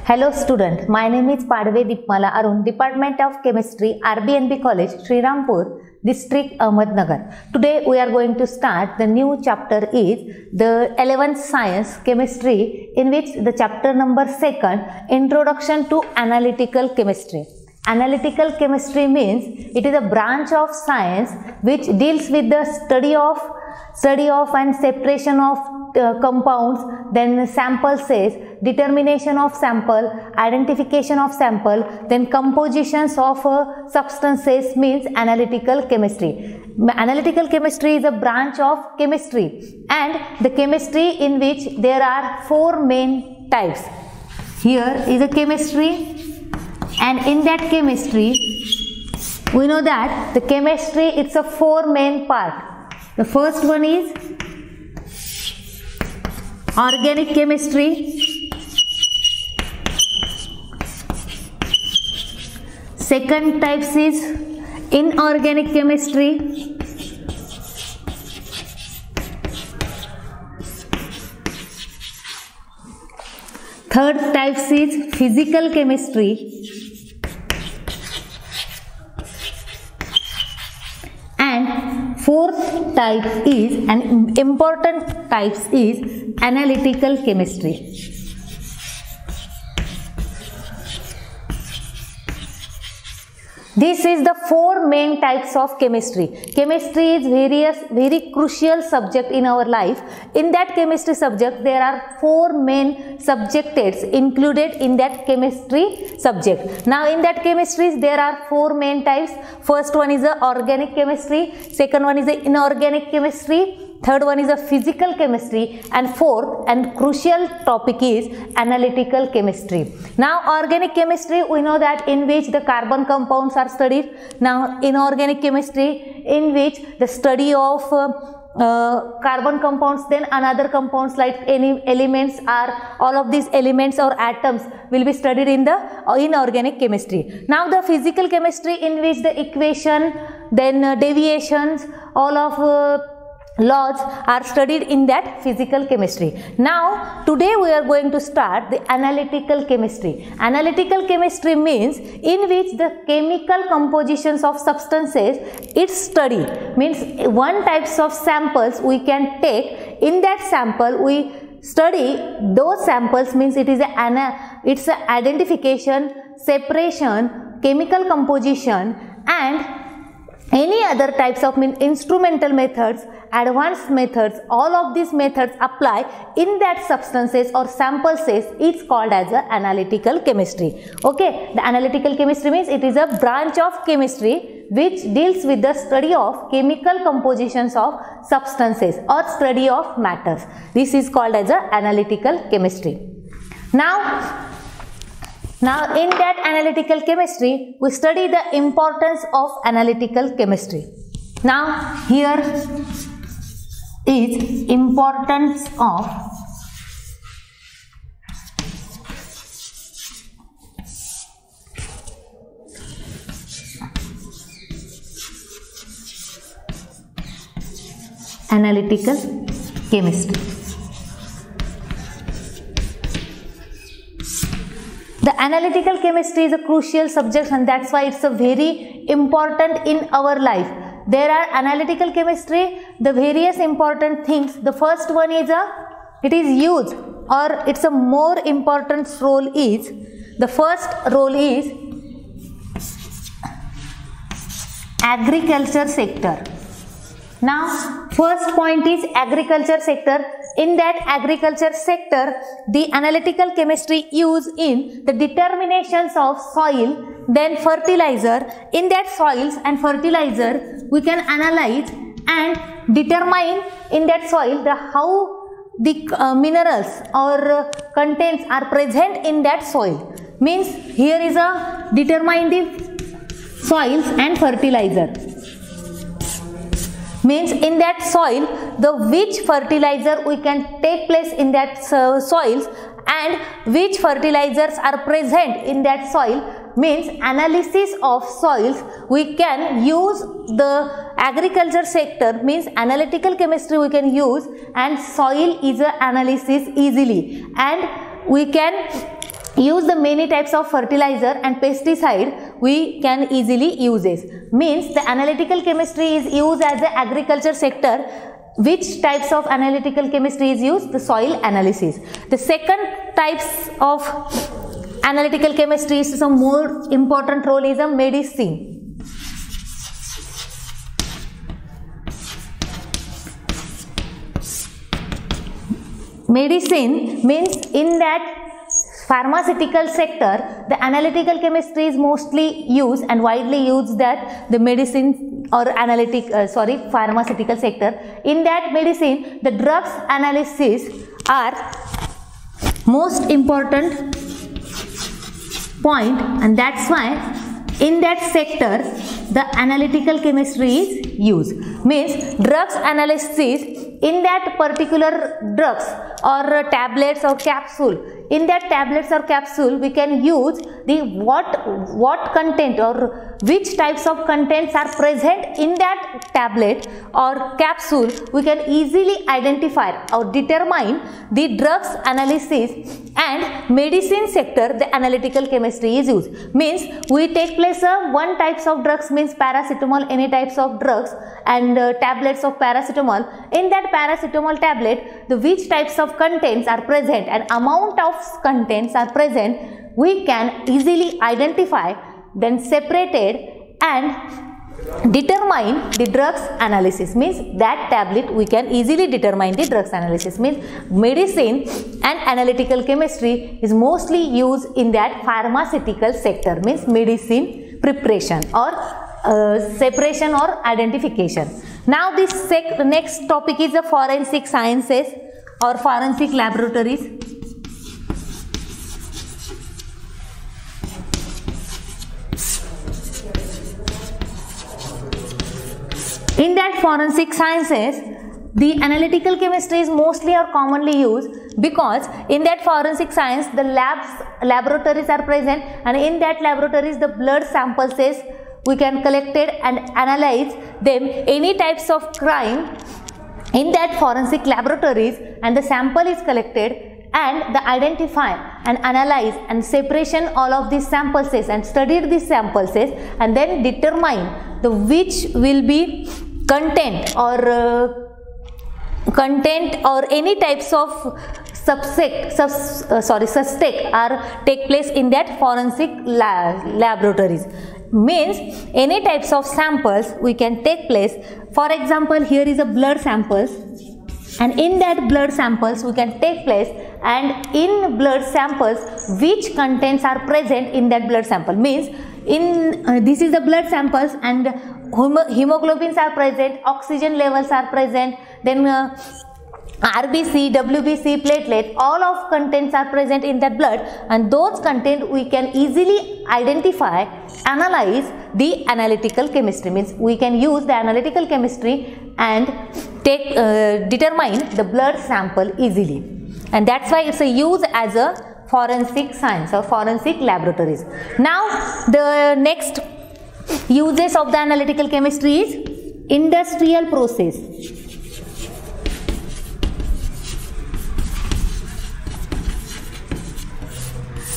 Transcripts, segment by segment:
Hello student, my name is Padve Dipmala Arun, Department of Chemistry, RBNB College, Srirampur, District, Ahmednagar. Today we are going to start the new chapter is the 11th Science Chemistry, in which the chapter number 2nd, Introduction to Analytical Chemistry. Analytical chemistry means it is a branch of science which deals with the study of and separation of compounds, then sample size, determination of sample, identification of sample, then compositions of substances means analytical chemistry. Analytical chemistry is a branch of chemistry, and the chemistry in which there are 4 main types. Here is a chemistry, and in that chemistry we know that the chemistry it's a 4 main part. The first one is organic chemistry, second type is inorganic chemistry, third type is physical chemistry, and fourth type is, and important types is analytical chemistry. This is the 4 main types of chemistry. Chemistry is very crucial subject in our life. In that chemistry subject, there are 4 main subjects included in that chemistry subject. Now, in that chemistry, there are 4 main types. First one is the organic chemistry. Second one is the inorganic chemistry. Third one is a physical chemistry, and fourth and crucial topic is analytical chemistry. Now, organic chemistry, we know that in which the carbon compounds are studied. Now, inorganic chemistry, in which the study of carbon compounds, then another compounds like any elements are, all of these elements or atoms will be studied in the inorganic chemistry. Now, the physical chemistry, in which the equation, then deviations, all of laws are studied in that physical chemistry. Now, today we are going to start the analytical chemistry. Analytical chemistry means in which the chemical compositions of substances its study, means one types of samples we can take. In that sample we study those samples, means it is it's a identification, separation, chemical composition, and any other types of instrumental methods, advanced methods, all of these methods apply in that substances or sample size. It's called as a analytical chemistry. Okay, the analytical chemistry means it is a branch of chemistry which deals with the study of chemical compositions of substances or study of matters. This is called as a analytical chemistry. Now, in that analytical chemistry, we study the importance of analytical chemistry. Now, here is importance of analytical chemistry. The analytical chemistry is a crucial subject, and that's why it's a very important in our life. There are analytical chemistry, the various important things. The first one is it is used, or it's a more important role is, the first role is agriculture sector. Now, first point is agriculture sector. In that agriculture sector, the analytical chemistry used in the determinations of soil, then fertilizer. In that soils and fertilizer, we can analyze and determine in that soil how the minerals or contents are present in that soil. Means here is a determine the soils and fertilizer. Means in that soil, the which fertilizer we can take place in that soils and which fertilizers are present in that soil, means analysis of soils. We can use the agriculture sector, means analytical chemistry we can use, and soil is a analysis easily, and we can use the many types of fertilizer and pesticide we can easily use this. Means the analytical chemistry is used as the agriculture sector. Which types of analytical chemistry is used? The soil analysis. The second types of analytical chemistry is some more important role is a medicine. Medicine means in that pharmaceutical sector, the analytical chemistry is mostly used and widely used that the medicine or pharmaceutical sector. In that medicine, the drugs analysis are most important point, and that's why in that sector the analytical chemistry is used. Means drugs analysis in that particular drugs or tablets or capsule. In that tablets or capsule we can use the what content or which types of contents are present in that tablet or capsule. We can easily identify or determine the drugs analysis. And medicine sector, the analytical chemistry is used. Means we take place of one types of drugs, means paracetamol, any types of drugs and tablets of paracetamol. In that paracetamol tablet, the which types of contents are present and amount of contents are present, we can easily identify, then separated and determine the drugs analysis. Means that tablet we can easily determine the drugs analysis. Means medicine and analytical chemistry is mostly used in that pharmaceutical sector. Means medicine preparation or separation or identification. Now this next topic is the forensic sciences or forensic laboratories. In that forensic sciences, the analytical chemistry is mostly or commonly used because in that forensic science the laboratories are present, and in that laboratories the blood samples we can collect it and analyze them. Any types of crime in that forensic laboratories, and the sample is collected and the identify and analyze and separation all of these samples and studied these samples and then determine the which will be content or any types of suspect are take place in that forensic laboratories. Means any types of samples we can take place. For example, here is a blood samples, and in that blood samples we can take place, and in blood samples which contents are present in that blood sample. Means in this is the blood samples and hemoglobins are present, oxygen levels are present, then RBC, WBC, platelet, all of contents are present in that blood, and those content we can easily identify, analyze the analytical chemistry. Means we can use the analytical chemistry and take determine the blood sample easily, and that's why it's a use as a forensic science or forensic laboratories. Now the next uses of the analytical chemistry is industrial process.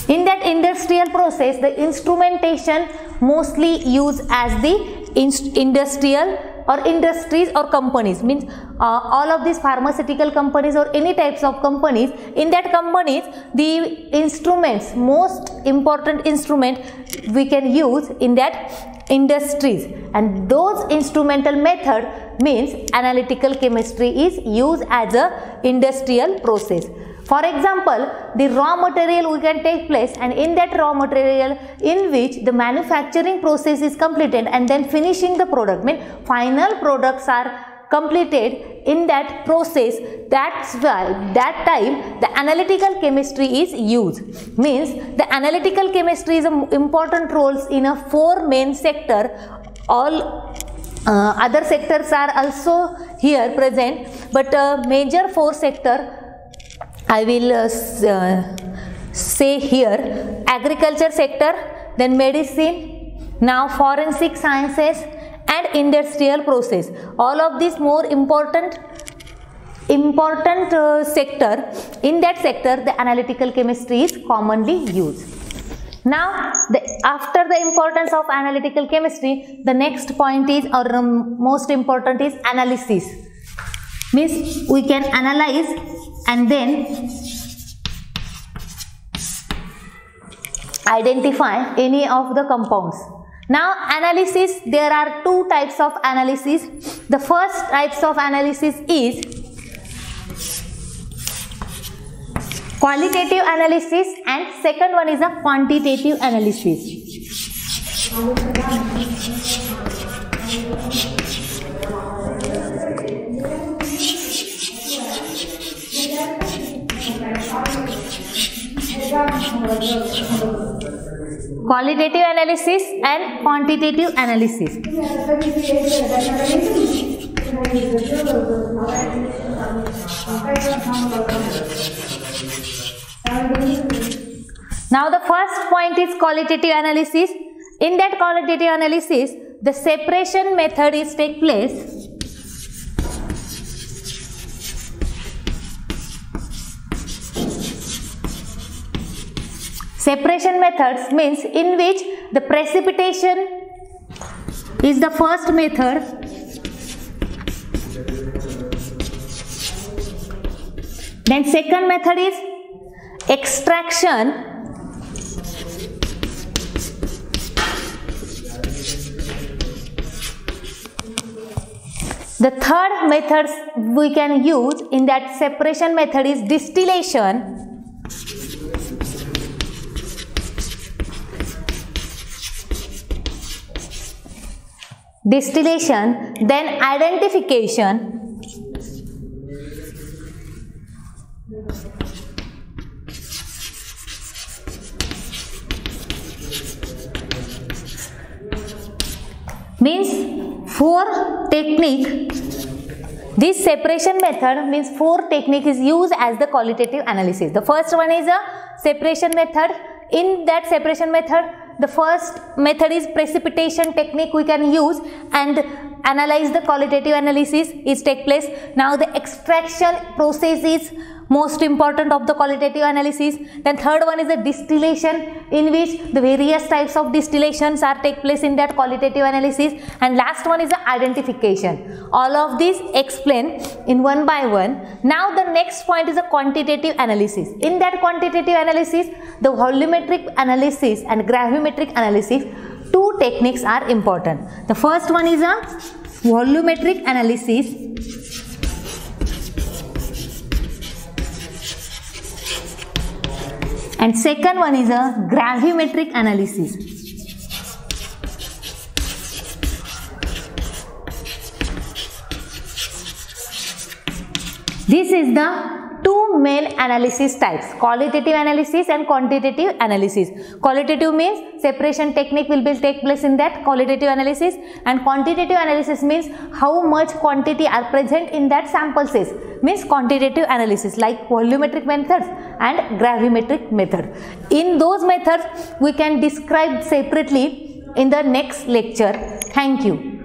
In that industrial process, the instrumentation mostly used as the industrial or industries or companies. Means all of these pharmaceutical companies or any types of companies, in that companies the instruments, most important instrument we can use in that industries, and those instrumental method means analytical chemistry is used as a industrial process. For example, the raw material we can take place, and in that raw material in which the manufacturing process is completed and then finishing the product, means final products are completed in that process. That's why that time the analytical chemistry is used. Means the analytical chemistry is important roles in a 4 main sector. All other sectors are also here present, but major 4 sector I will say here: agriculture sector, then medicine, now forensic sciences and industrial process. All of these more important important sector. In that sector, the analytical chemistry is commonly used. Now, after the importance of analytical chemistry, the next point is, or most important is, analysis. Means we can analyze and then identify any of the compounds. Now, analysis, there are two types of analysis. The first types of analysis is qualitative analysis and second one is a quantitative analysis. Qualitative analysis and quantitative analysis. Now the first point is qualitative analysis. In that qualitative analysis, the separation method is take place. Separation methods means in which the precipitation is the first method, then second method is extraction, the third method we can use in that separation method is distillation, then identification, means four technique. This separation method means four technique is used as the qualitative analysis. The first one is a separation method. In that separation method, the first method is precipitation technique we can use and analyze the qualitative analysis is take place. Now the extraction process is most important of the qualitative analysis. Then third one is the distillation, in which the various types of distillations are take place in that qualitative analysis, and last one is the identification. All of these explain in one by one. Now the next point is a quantitative analysis. In that quantitative analysis, the volumetric analysis and gravimetric analysis, two techniques are important. The first one is a volumetric analysis, and second one is a gravimetric analysis. This is the two main analysis types, qualitative analysis and quantitative analysis. Qualitative means separation technique will be take place in that qualitative analysis, and quantitative analysis means how much quantity are present in that sample size, means quantitative analysis like volumetric methods and gravimetric method. In those methods we can describe separately in the next lecture. Thank you.